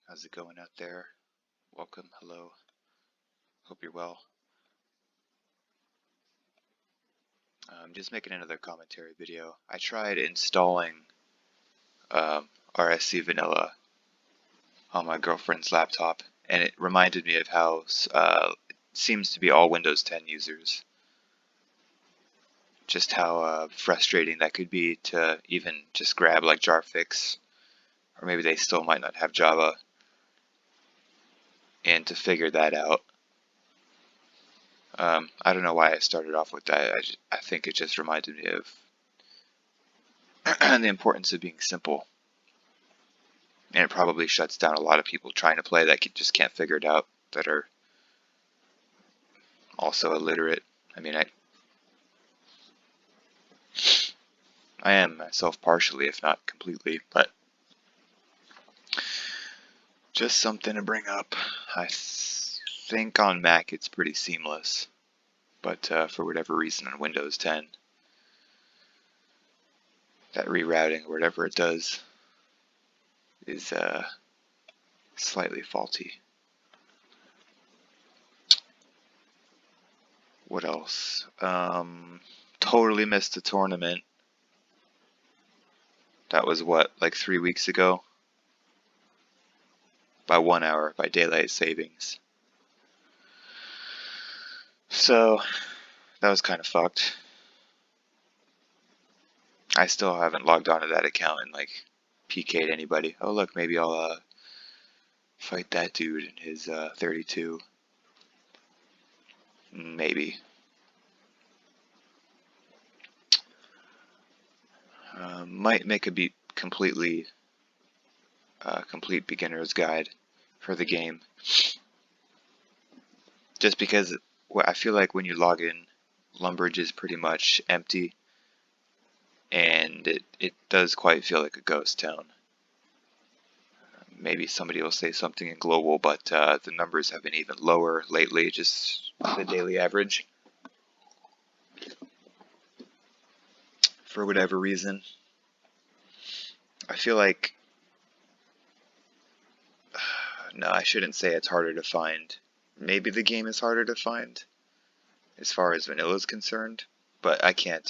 How's it going out there? Welcome, hello. Hope you're well. I'm just making another commentary video. I tried installing RSC Vanilla on my girlfriend's laptop, and it reminded me of how it seems to be all Windows 10 users. Just how frustrating that could be to even just grab like jarfix, or maybe they still might not have Java, and to figure that out. I don't know why I started off with that. I think it just reminded me of the importance of being simple. And it probably shuts down a lot of people trying to play that just can't figure it out, that are also illiterate. I mean, I am myself partially, if not completely, but just something to bring up. I think on Mac it's pretty seamless, but for whatever reason on Windows 10, that rerouting or whatever it does is slightly faulty. What else? Totally missed the tournament. That was what, like 3 weeks ago? By 1 hour, by daylight savings. So, that was kind of fucked. I still haven't logged onto that account and like PK'd anybody. Oh look, maybe I'll fight that dude in his 32. Maybe. Might make a complete beginner's guide for the game. Just because I feel like when you log in, Lumbridge is pretty much empty, and it does quite feel like a ghost town. Maybe somebody will say something in global, but the numbers have been even lower lately, just the daily average. For whatever reason. I feel like, no, I shouldn't say it's harder to find. Maybe the game is harder to find as far as vanilla is concerned, but I can't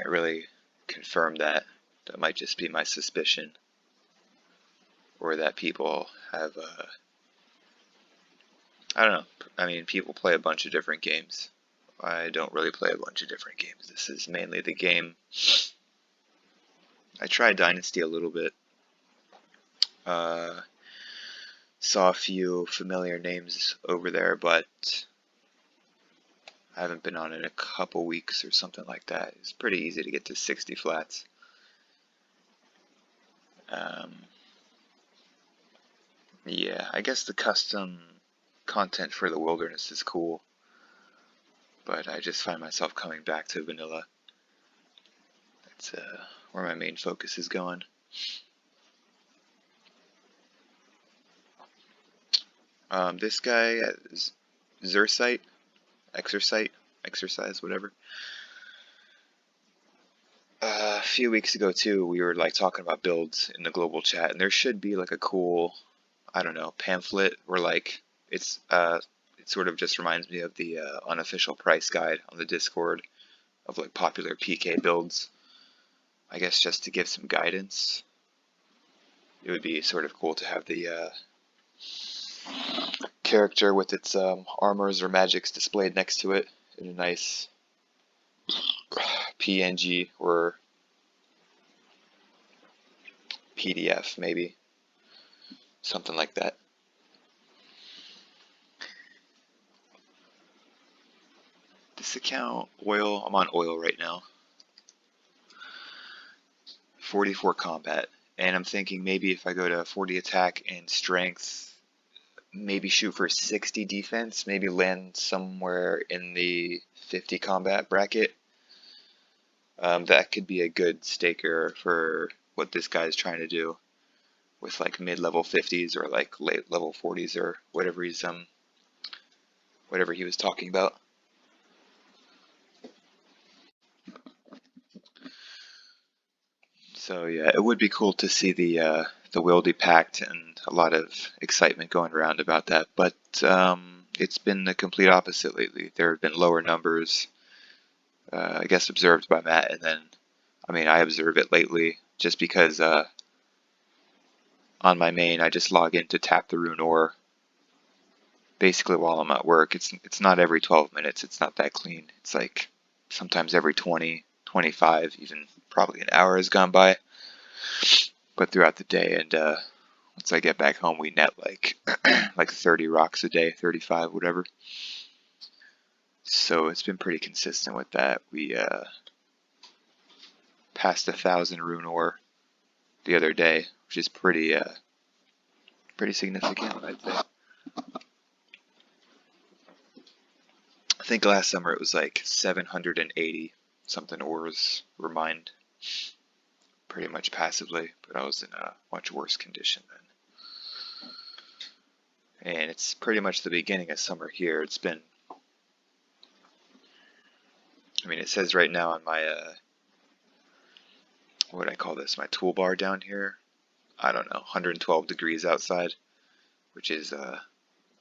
really confirm that. That might just be my suspicion, or that people have, I don't know. I mean, people play a bunch of different games. I don't really play a bunch of different games. This is mainly the game. I tried Dynasty a little bit. Saw a few familiar names over there, but I haven't been on in a couple weeks or something like that. It's pretty easy to get to 60 flats. Yeah, I guess the custom content for the wilderness is cool, but I just find myself coming back to vanilla. That's where my main focus is going. This guy, Xercite, Exercise, whatever. A few weeks ago too, we were like talking about builds in the global chat, and there should be like a cool, I don't know, pamphlet where like it sort of just reminds me of the unofficial price guide on the Discord of like popular PK builds. I guess just to give some guidance. It would be sort of cool to have the character with its armors or magics displayed next to it in a nice PNG or PDF, maybe. Something like that. This account, oil, I'm on oil right now. 44 combat. And I'm thinking maybe if I go to 40 attack and strength, maybe shoot for 60 defense, maybe land somewhere in the 50 combat bracket. That could be a good staker for what this guy's trying to do with like mid-level 50s or like late level 40s or whatever whatever he was talking about. So yeah, it would be cool to see the Wildy packed and a lot of excitement going around about that. But it's been the complete opposite lately. There have been lower numbers, I guess, observed by Matt, and then I mean I observe it lately just because on my main I just log in to tap the rune ore basically while I'm at work. It's not every 12 minutes. It's not that clean. It's like sometimes every 20, 25, even probably an hour has gone by. But throughout the day, and once I get back home, we net like like 30 rocks a day, 35, whatever. So it's been pretty consistent with that. We passed 1,000 rune ore the other day, which is pretty significant, I'd say. I think last summer it was like 780 something ores were mined, pretty much passively, but I was in a much worse condition then. And it's pretty much the beginning of summer here. It's been, I mean, it says right now on my, what do I call this, my toolbar down here, I don't know, 112 degrees outside, which is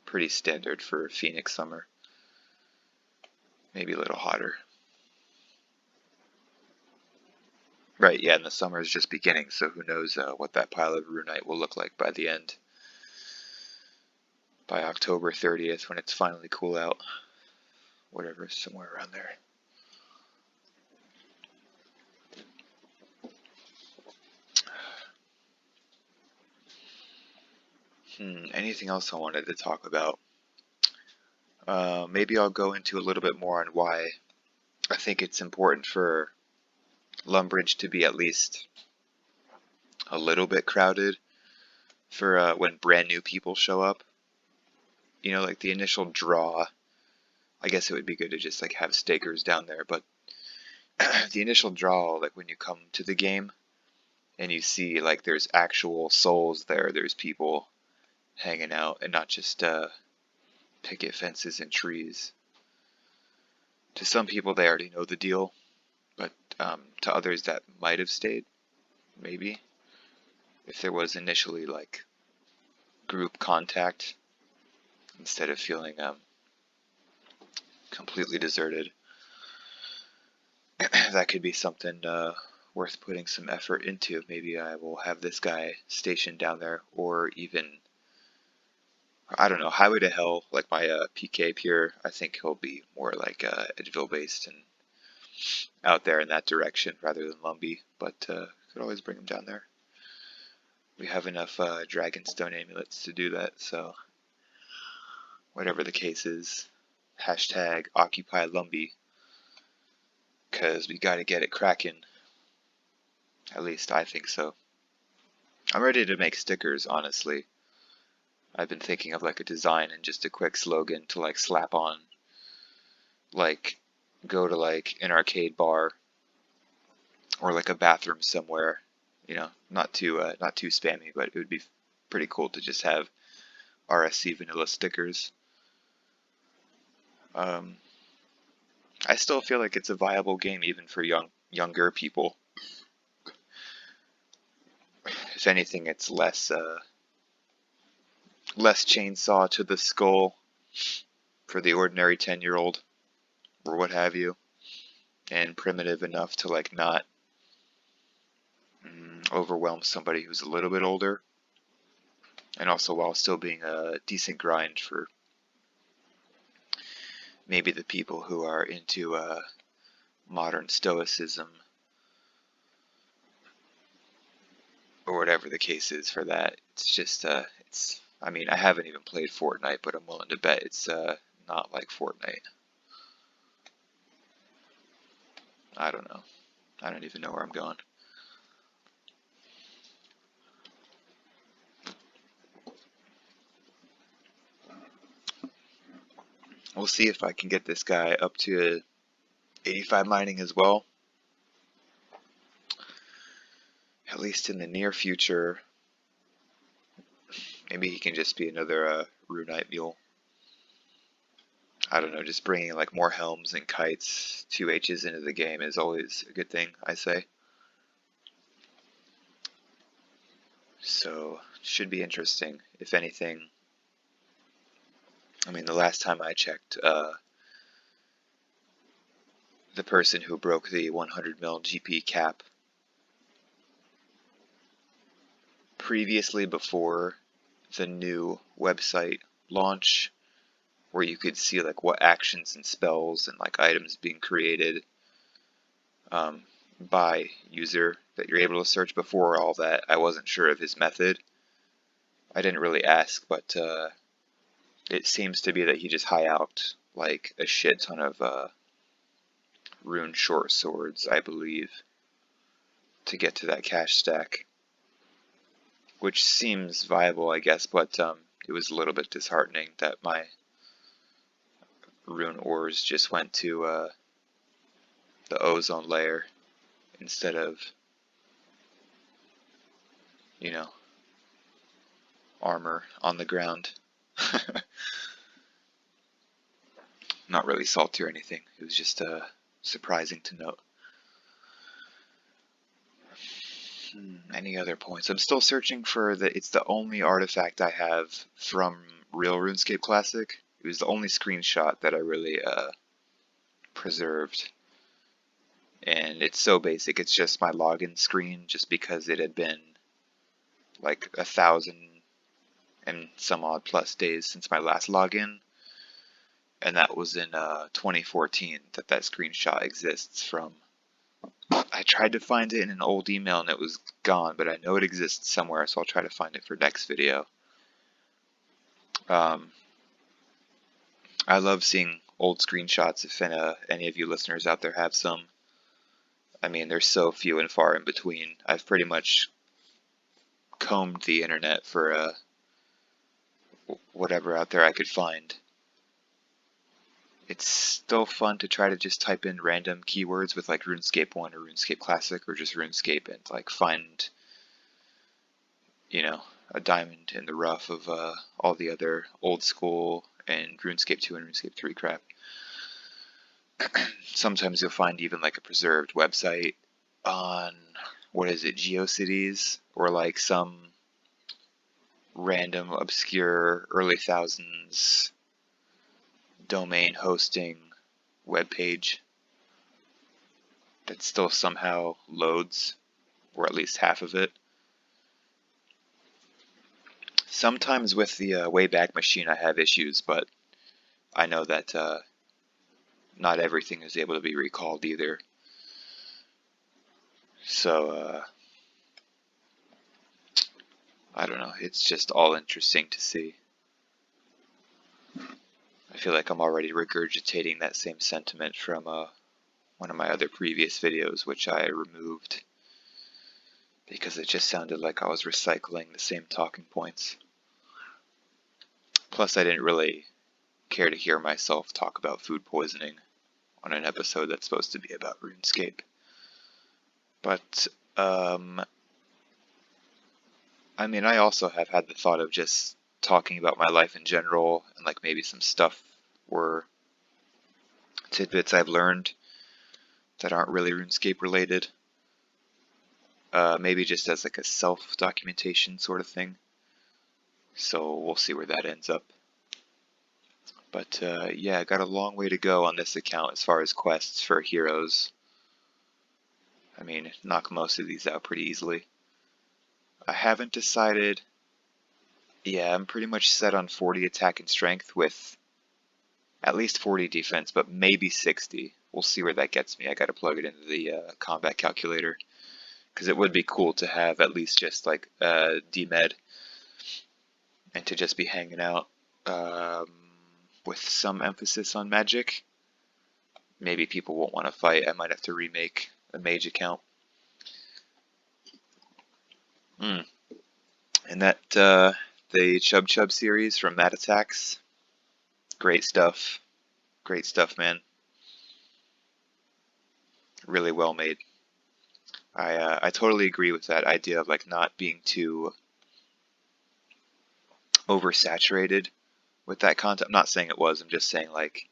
pretty standard for Phoenix summer. Maybe a little hotter. Right, yeah, and the summer is just beginning, so who knows what that pile of runite will look like by the end. By October 30th, when it's finally cool out. Whatever, somewhere around there. Anything else I wanted to talk about? Maybe I'll go into a little bit more on why I think it's important for Lumbridge to be at least a little bit crowded for when brand new people show up. You know, like the initial draw, I guess it would be good to just like have stakers down there, but the initial draw, like when you come to the game and you see like there's actual souls there, there's people hanging out and not just picket fences and trees. To some people, they already know the deal, but to others that might have stayed, maybe, if there was initially like group contact instead of feeling completely deserted, that could be something worth putting some effort into. Maybe I will have this guy stationed down there, or even, I don't know, Highway to Hell, like my PK Pure. I think he'll be more like Edgeville based and out there in that direction rather than Lumbee, but could always bring him down there. We have enough Dragonstone amulets to do that, so whatever the case is, hashtag Occupy Lumbee, because we gotta get it cracking. At least I think so. I'm ready to make stickers, honestly. I've been thinking of like a design and just a quick slogan to like slap on, like go to like an arcade bar or like a bathroom somewhere, you know, not too spammy, but it would be pretty cool to just have RSC vanilla stickers. I still feel like it's a viable game even for younger people. If anything, it's less chainsaw to the skull for the ordinary 10-year-old or what have you, and primitive enough to like not overwhelm somebody who's a little bit older, and also while still being a decent grind for maybe the people who are into modern stoicism or whatever the case is for that. It's just I mean, I haven't even played Fortnite, but I'm willing to bet it's not like Fortnite. I don't know. I don't even know where I'm going. We'll see if I can get this guy up to 85 mining as well. At least in the near future. Maybe he can just be another Runite Mule. I don't know, just bringing like more helms and kites, 2 H's into the game is always a good thing, I say. So, should be interesting. If anything, I mean, the last time I checked, the person who broke the 100 mil GP cap previously, before the new website launch, where you could see like what actions and spells and like items being created by user that you're able to search. Before all that, I wasn't sure of his method. I didn't really ask, but it seems to be that he just high out like a shit ton of rune short swords, I believe, to get to that cash stack, which seems viable, I guess, but it was a little bit disheartening that my rune ores just went to the ozone layer instead of, you know, armor on the ground. Not really salty or anything. It was just surprising to note. Any other points? I'm still searching for it's the only artifact I have from real RuneScape Classic. It was the only screenshot that I really preserved. And it's so basic. It's just my login screen, just because it had been like 1,000 and some odd plus days since my last login. And that was in 2014 that screenshot exists from. I tried to find it in an old email and it was gone, but I know it exists somewhere, so I'll try to find it for next video. I love seeing old screenshots. If any of you listeners out there have some. I mean, they're so few and far in between. I've pretty much combed the internet for whatever out there I could find. It's still fun to try to just type in random keywords with like RuneScape 1 or RuneScape Classic or just RuneScape and like find, you know, a diamond in the rough of all the other old school and RuneScape 2 and RuneScape 3 crap. Sometimes you'll find even like a preserved website on, what is it, GeoCities, or like some random obscure early thousands domain hosting webpage that still somehow loads, or at least half of it. Sometimes with the Wayback Machine I have issues, but I know that not everything is able to be recalled either. So, I don't know, it's just all interesting to see. I feel like I'm already regurgitating that same sentiment from one of my other previous videos, which I removed because it just sounded like I was recycling the same talking points. Plus, I didn't really care to hear myself talk about food poisoning on an episode that's supposed to be about RuneScape. But, I mean, I also have had the thought of just talking about my life in general, and like maybe some stuff or tidbits I've learned that aren't really RuneScape related. Maybe just as like a self-documentation sort of thing. So we'll see where that ends up. But yeah, I got a long way to go on this account as far as quests for heroes. I mean, knock most of these out pretty easily. I haven't decided. Yeah, I'm pretty much set on 40 attack and strength with at least 40 defense, but maybe 60. We'll see where that gets me. I gotta plug it into the combat calculator, because it would be cool to have at least just like D-Med and to just be hanging out with some emphasis on magic. Maybe people won't want to fight. I might have to remake a mage account. And that the Chub Chub series from Mad Attacks, great stuff. Great stuff, man. Really well made. I totally agree with that idea of like not being too oversaturated with that content. I'm not saying it was. I'm just saying like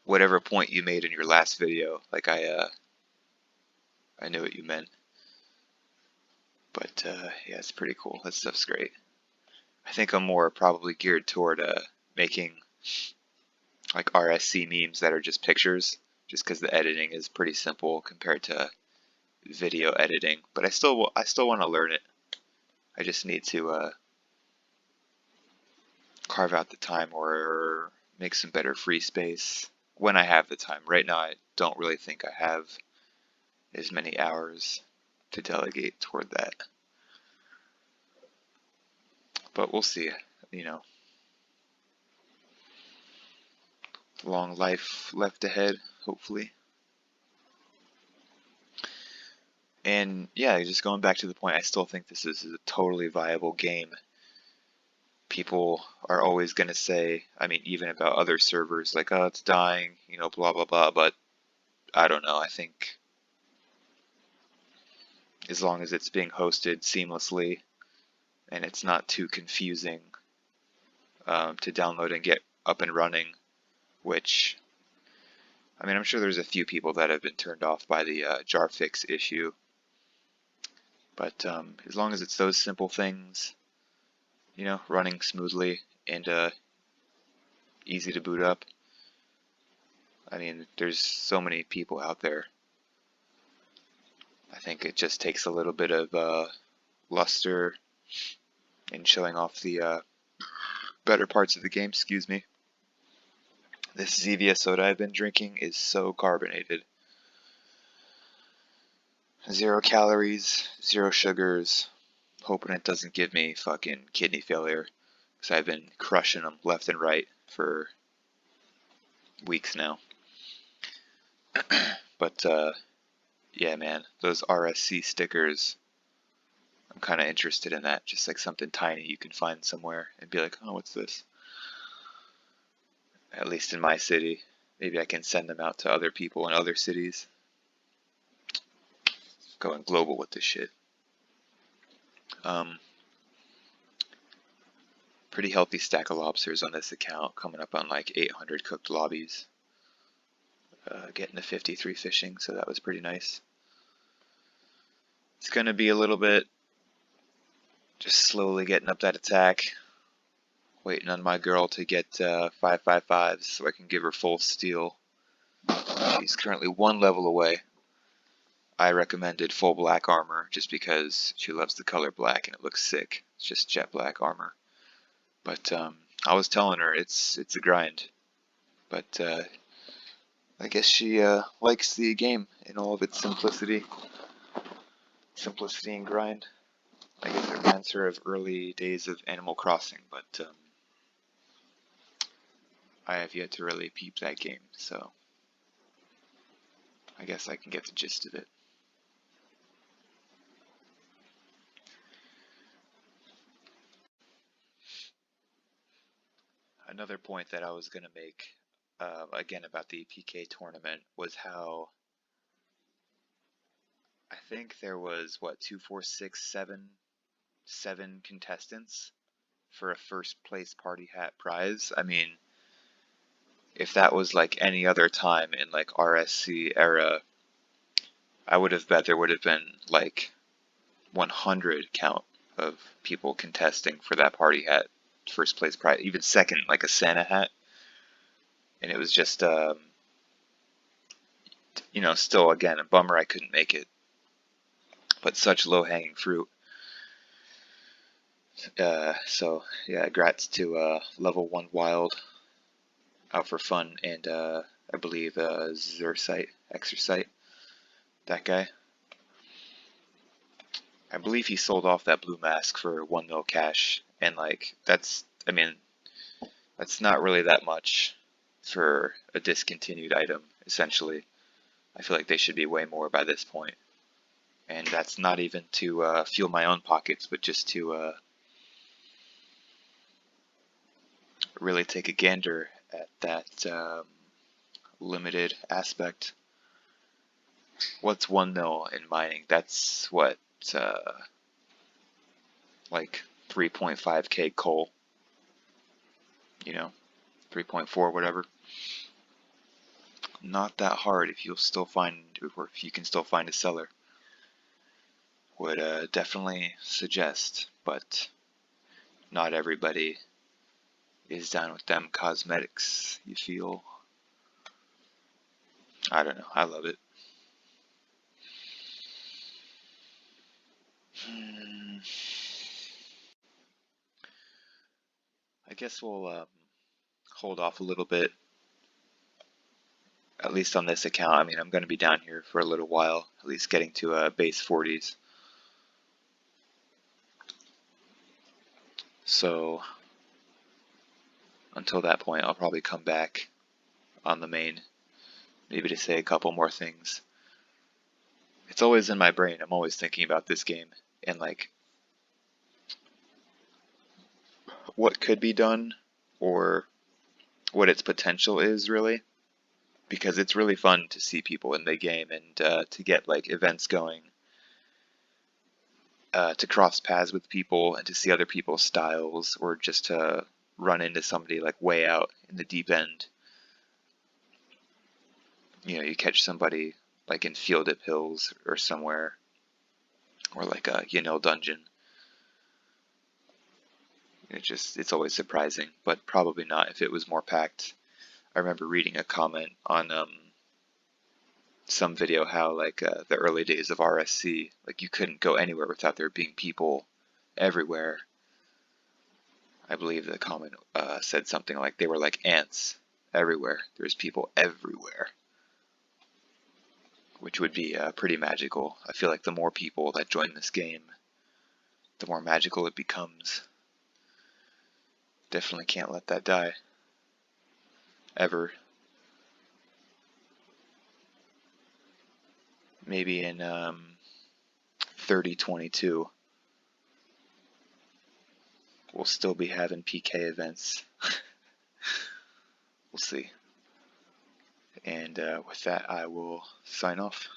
whatever point you made in your last video, like I knew what you meant. But yeah, it's pretty cool. That stuff's great. I think I'm more probably geared toward making like RSC memes that are just pictures, just because the editing is pretty simple compared to video editing. But I still want to learn it. I just need to carve out the time or make some better free space when I have the time. Right now, I don't really think I have as many hours to delegate toward that. But we'll see, you know. Long life left ahead, hopefully. And yeah, just going back to the point, I still think this is a totally viable game. People are always going to say, I mean, even about other servers, like, oh, it's dying, you know, blah, blah, blah. But I don't know. I think as long as it's being hosted seamlessly and it's not too confusing to download and get up and running, which, I mean, I'm sure there's a few people that have been turned off by the jar fix issue. But as long as it's those simple things, you know, running smoothly and easy to boot up. I mean, there's so many people out there. I think it just takes a little bit of luster and showing off the better parts of the game. Excuse me. This Zevia soda I've been drinking is so carbonated. 0 calories, 0 sugars. Hoping it doesn't give me fucking kidney failure, because I've been crushing them left and right for weeks now. But yeah, man, those RSC stickers, I'm kind of interested in that. Just like something tiny you can find somewhere and be like, oh, what's this? At least in my city. Maybe I can send them out to other people in other cities. Going global with this shit. Pretty healthy stack of lobsters on this account, coming up on like 800 cooked lobbies. Getting to 53 fishing, so that was pretty nice. It's going to be a little bit just slowly getting up that attack. Waiting on my girl to get 555s so I can give her full steel. She's currently 1 level away. I recommended full black armor just because she loves the color black and it looks sick. It's just jet black armor. But I was telling her it's a grind. But I guess she likes the game in all of its simplicity. Simplicity and grind. I guess it reminds her of early days of Animal Crossing, but I have yet to really peep that game, so I guess I can get the gist of it. Another point that I was going to make, again about the PK tournament, was how I think there was, what, 2, 4, 6, 7 contestants for a first place party hat prize. I mean, if that was like any other time in like RSC era, I would have bet there would have been like 100 count of people contesting for that party hat first place prize, even second, like a Santa hat. And it was just, you know, still again, a bummer I couldn't make it, but such low hanging fruit. So yeah, grats to level 1 wild out for fun, and I believe Xercite, Exercite, that guy. I believe he sold off that blue mask for 1 mil cash, and like that's, I mean, that's not really that much for a discontinued item, essentially. I feel like they should be way more by this point. And that's not even to fuel my own pockets, but just to really take a gander at that limited aspect. What's 1 mil in mining? That's what, like 3.5k coal, you know, 3.4, whatever. Not that hard if you'll still find, or if you can still find a seller. would definitely suggest, but not everybody is down with them cosmetics, you feel? I don't know, I love it. I guess we'll hold off a little bit, at least on this account. I mean, I'm going to be down here for a little while, at least getting to base 40s. So until that point, I'll probably come back on the main, maybe to say a couple more things. It's always in my brain. I'm always thinking about this game and like what could be done or what its potential is really, because it's really fun to see people in the game and to get like events going, to cross paths with people and to see other people's styles, or just to run into somebody like way out in the deep end. You know, you catch somebody like in Field Dip Hills or somewhere, or like a dungeon. It's always surprising, but probably not if it was more packed. I remember reading a comment on some video how like the early days of RSC, like you couldn't go anywhere without there being people everywhere. I believe the comment said something like they were like ants everywhere. There's people everywhere, which would be pretty magical. I feel like the more people that join this game, the more magical it becomes. Definitely can't let that die. Ever. Maybe in 3022, we'll still be having PK events. We'll see. And with that, I will sign off.